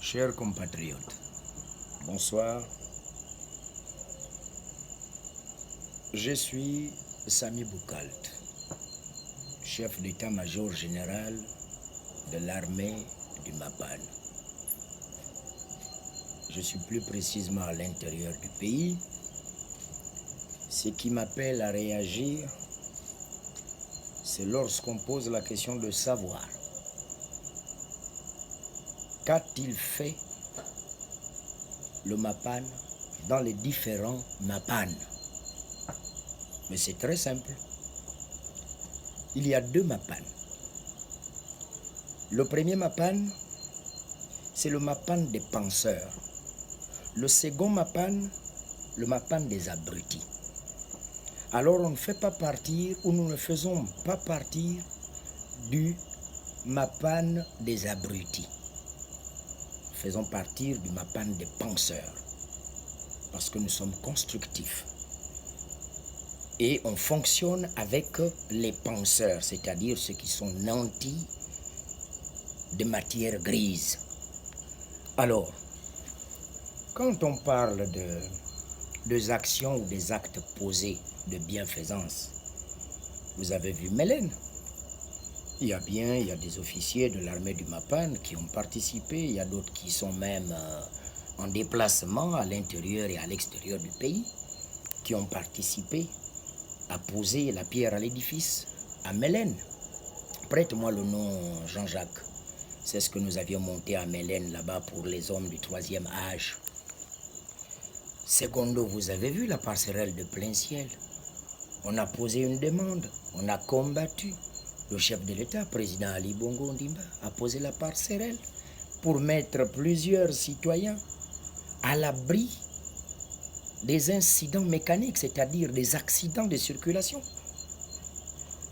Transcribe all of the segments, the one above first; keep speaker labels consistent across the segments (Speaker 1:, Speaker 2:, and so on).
Speaker 1: Chers compatriotes, bonsoir. Je suis Sami Boukalt, chef d'état-major général de l'armée du Mapan. Je suis plus précisément à l'intérieur du pays. Ce qui m'appelle à réagir, c'est lorsqu'on pose la question de savoir qu'a-t-il fait le Mapan dans les différents Mapan. Mais c'est très simple. Il y a deux Mapan. Le premier Mapan, c'est le Mapan des penseurs. Le second Mapan, le Mapan des abrutis. Alors on ne fait pas partir, ou nous ne faisons pas partir du Mapan des abrutis. Faisons partir du Mapan des penseurs, parce que nous sommes constructifs. Et on fonctionne avec les penseurs, c'est-à-dire ceux qui sont nantis de matière grise. Alors, quand on parle des actions ou des actes posés de bienfaisance, vous avez vu Mélène. Il y a des officiers de l'armée du Mapan qui ont participé, il y a d'autres qui sont même en déplacement à l'intérieur et à l'extérieur du pays, qui ont participé à poser la pierre à l'édifice à Mélène. Prête-moi le nom, Jean-Jacques. C'est ce que nous avions monté à Mélène là-bas pour les hommes du 3e âge. Secondo, vous avez vu la passerelle de plein ciel. On a posé une demande, on a combattu. Le chef de l'État, président Ali Bongo Ondimba, a posé la passerelle pour mettre plusieurs citoyens à l'abri des incidents mécaniques, c'est-à-dire des accidents de circulation.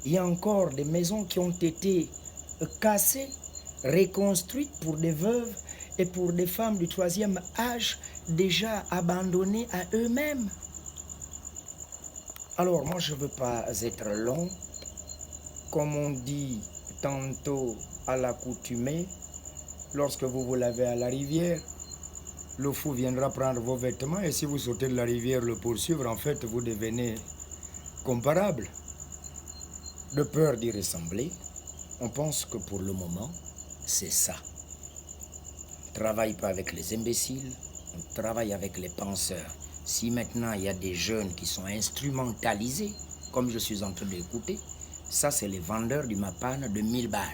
Speaker 1: Il y a encore des maisons qui ont été cassées, reconstruites pour des veuves et pour des femmes du 3e âge déjà abandonnées à eux-mêmes. Alors moi je ne veux pas être long. Comme on dit tantôt à l'accoutumée, lorsque vous vous lavez à la rivière, le fou viendra prendre vos vêtements et si vous sautez de la rivière le poursuivre, en fait, vous devenez comparable. De peur d'y ressembler, on pense que pour le moment, c'est ça. On ne travaille pas avec les imbéciles, on travaille avec les penseurs. Si maintenant il y a des jeunes qui sont instrumentalisés, comme je suis en train d'écouter, ça, c'est les vendeurs du Mapan de 1000 balles.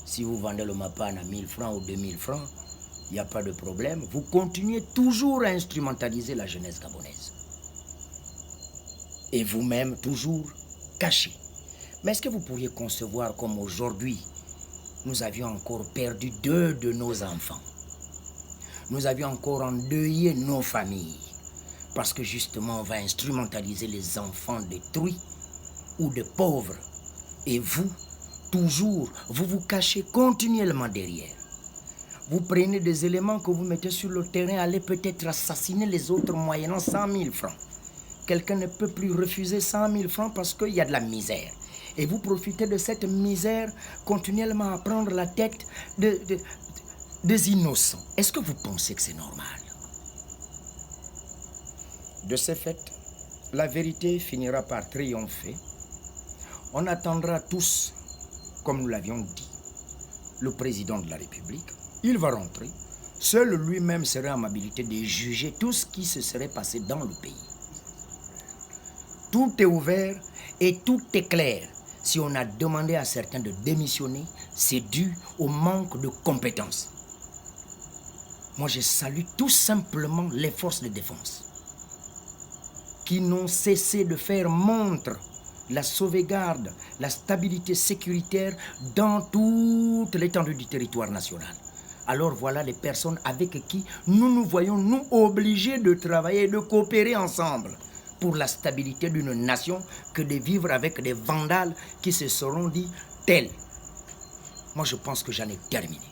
Speaker 1: Si vous vendez le Mapan à 1000 francs ou 2000 francs, il n'y a pas de problème. Vous continuez toujours à instrumentaliser la jeunesse gabonaise. Et vous-même, toujours caché. Mais est-ce que vous pourriez concevoir comme aujourd'hui, nous avions encore perdu 2 de nos enfants. Nous avions encore endeuillé nos familles. Parce que justement, on va instrumentaliser les enfants détruits ou de pauvres. Et vous, toujours, vous vous cachez continuellement derrière. Vous prenez des éléments que vous mettez sur le terrain, allez peut-être assassiner les autres moyennant 100 000 francs. Quelqu'un ne peut plus refuser 100 000 francs parce qu'il y a de la misère. Et vous profitez de cette misère continuellement à prendre la tête des innocents. Est-ce que vous pensez que c'est normal? De ce fait, la vérité finira par triompher. On attendra tous, comme nous l'avions dit, le président de la République. Il va rentrer. Seul lui-même serait en habilité de juger tout ce qui se serait passé dans le pays. Tout est ouvert et tout est clair. Si on a demandé à certains de démissionner, c'est dû au manque de compétences. Moi, je salue tout simplement les forces de défense qui n'ont cessé de faire montre la sauvegarde, la stabilité sécuritaire dans toute l'étendue du territoire national. Alors voilà les personnes avec qui nous nous voyons nous obligés de travailler et de coopérer ensemble pour la stabilité d'une nation que de vivre avec des vandales qui se seront dit tels. Moi je pense que j'en ai terminé.